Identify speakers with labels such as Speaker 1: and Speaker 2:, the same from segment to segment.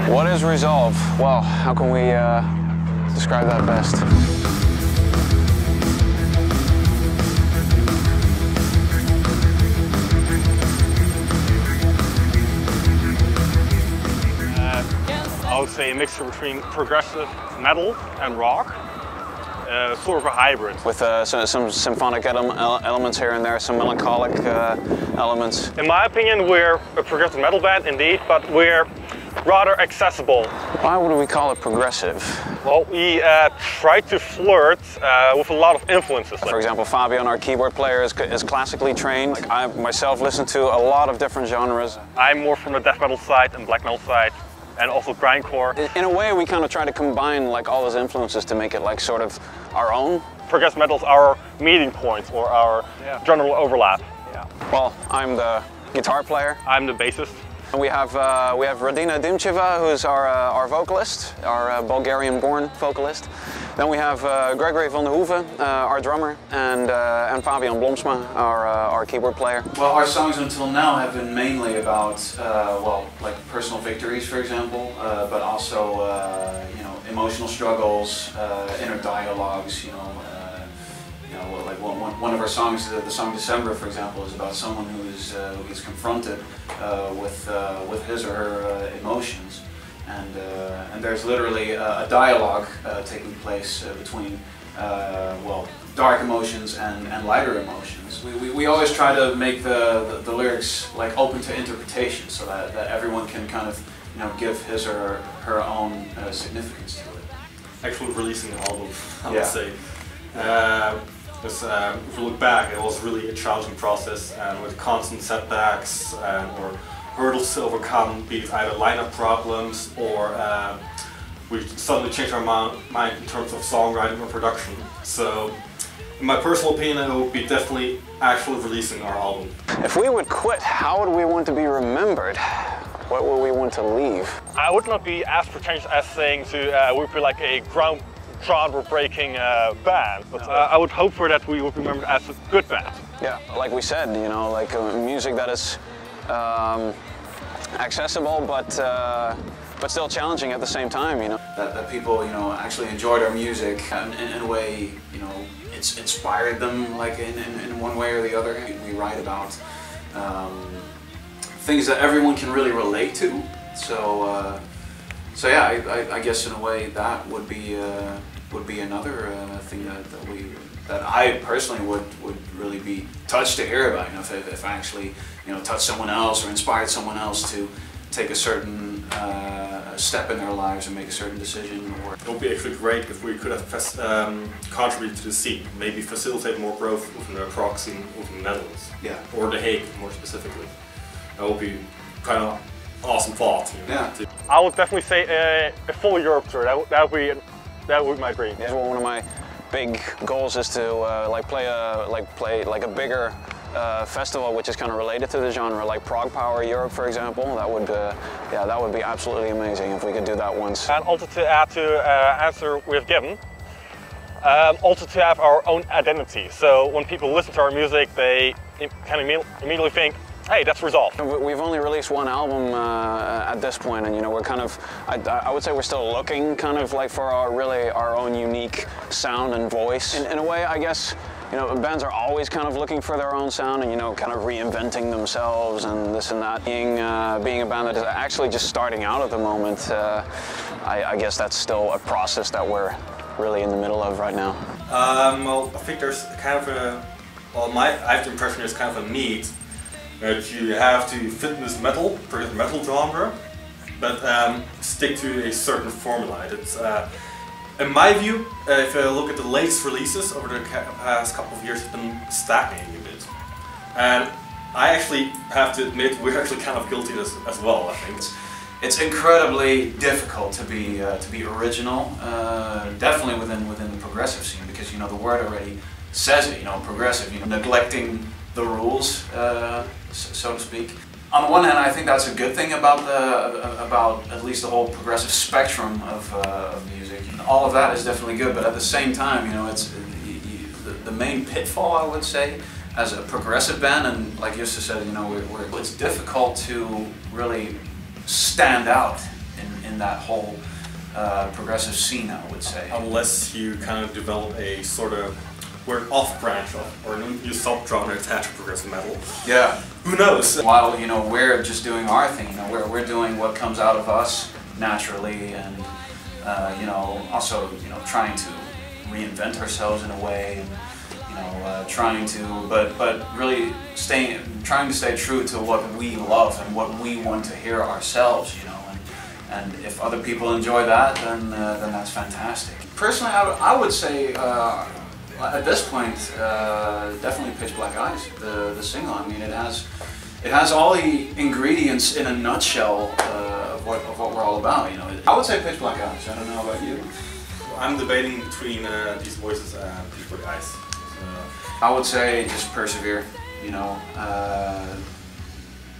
Speaker 1: What is ReSolve? Well, how can we describe that best?
Speaker 2: I would say a mixture between progressive metal and rock. Sort of a hybrid.
Speaker 1: With some symphonic elements here and there, some melancholic elements.
Speaker 2: In my opinion, we're a progressive metal band indeed, but we're rather accessible.
Speaker 1: Why would we call it progressive?
Speaker 2: Well, we try to flirt with a lot of influences.
Speaker 1: For example, Fabian, our keyboard player, is classically trained. Like, I myself listen to a lot of different genres.
Speaker 2: I'm more from the death metal side and black metal side, and also grindcore.
Speaker 1: In a way, we kind of try to combine like all those influences to make it like sort of our own.
Speaker 2: Progressive metal is our meeting point or our general overlap.
Speaker 1: Yeah. Well, I'm the guitar player.
Speaker 2: I'm the bassist.
Speaker 1: And we have Radina Dimcheva, who's our vocalist, our Bulgarian-born vocalist. Then we have Gregory van der Hoeven, our drummer, and Fabian Blomsma, our keyboard player. Well, our songs until now have been mainly about, well, like personal victories, for example, but also, you know, emotional struggles, inner dialogues, you know, like one of our songs, the song December, for example, is about someone who is confronted with his or her emotions, and there's literally a dialogue taking place between well, dark emotions and lighter emotions. We always try to make the lyrics like open to interpretation, so that everyone can kind of, you know, give his or her own significance to it.
Speaker 3: Actually releasing the album, I would say. Because if you look back, it was really a challenging process, and with constant setbacks or hurdles to overcome, be it either lineup problems or we suddenly changed our mind in terms of songwriting or production. So, in my personal opinion, it would be definitely actually releasing our album.
Speaker 1: If we would quit, how would we want to be remembered? What would we want to leave?
Speaker 2: I would not be as pretentious as saying we'd be like a genre-breaking band, but I would hope for that we would be remembered as a good band.
Speaker 1: Yeah, like we said, you know, like music that is accessible, but still challenging at the same time, you know. That people, you know, actually enjoyed our music in a way, you know, it's inspired them, like in one way or the other. We write about things that everyone can really relate to. So yeah, I guess in a way that would be another thing that I personally would really be touched to hear about. You know, if I actually, you know, touched someone else or inspired someone else to take a certain step in their lives and make a certain decision. Or
Speaker 3: it would be actually great if we could have contributed to the scene, maybe facilitate more growth within the prog scene within the Netherlands.
Speaker 1: Yeah.
Speaker 3: Or The Hague, more specifically. That would be kind of awesome thought. You know,
Speaker 1: yeah.
Speaker 2: I would definitely say a full Europe tour. That would be my dream.
Speaker 1: Yeah. One of my big goals is to play a bigger festival which is kind of related to the genre, like Prog Power Europe, for example. That would be absolutely amazing if we could do that once.
Speaker 2: And also to add to answer we've given, also to have our own identity. So when people listen to our music, they kind of immediately think, hey, that's ReSolve.
Speaker 1: We've only released one album at this point, and you know, we're kind of, I would say we're still looking kind of like for our own unique sound and voice. In a way, I guess, you know, bands are always kind of looking for their own sound and, you know, kind of reinventing themselves and this and that. Being a band that is actually just starting out at the moment, I guess that's still a process that we're really in the middle of right now.
Speaker 3: Well, I think there's kind of I have the impression there's kind of a need that you have to fit in this metal genre, but stick to a certain formula. It's, in my view, if I look at the latest releases over the past couple of years, it's been stagnating a bit. And I actually have to admit we're actually kind of guilty as well, I think.
Speaker 1: It's incredibly difficult to be original, definitely within the progressive scene, because, you know, the word already says it, you know, progressive, you know, neglecting the rules, so to speak. On the one hand, I think that's a good thing about at least the whole progressive spectrum of music. All of that is definitely good, but at the same time, you know, it's the main pitfall, I would say, as a progressive band, and like Justus said, you know, it's difficult to really stand out
Speaker 4: in that whole progressive scene, I would say.
Speaker 3: Unless you kind of develop a sort of weird off branch of, or a new subgenre attached to progressive metal.
Speaker 4: Yeah.
Speaker 3: Who knows?
Speaker 4: While, you know, we're just doing our thing, you know, we're doing what comes out of us naturally, and you know, also, you know, trying to reinvent ourselves in a way, and you know, trying to, but really trying to stay true to what we love and what we want to hear ourselves, you know, and if other people enjoy that, then that's fantastic. Personally, I would say at this point, definitely Pitch Black Eyes, the single. I mean, it has all the ingredients in a nutshell of what we're all about, you know. I would say Pitch Black Eyes. I don't know about you.
Speaker 3: I'm debating between these voices and Pitch Black Eyes.
Speaker 4: I would say just persevere, you know.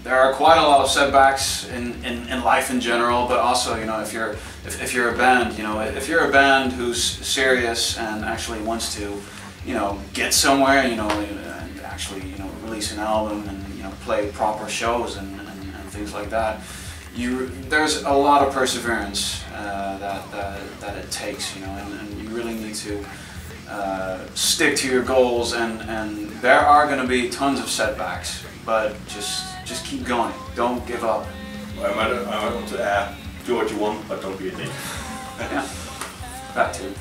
Speaker 4: There are quite a lot of setbacks in life in general, but also, you know, if you're a band, you know, if you're a band who's serious and actually wants to, you know, get somewhere, you know, and actually, you know, release an album and, you know, play proper shows and things like that, there's a lot of perseverance that it takes, you know, and you really need to stick to your goals, and there are going to be tons of setbacks, but just keep going. Don't give up.
Speaker 3: I might want to add, do what you want, but don't be a dick.
Speaker 4: Yeah, that too.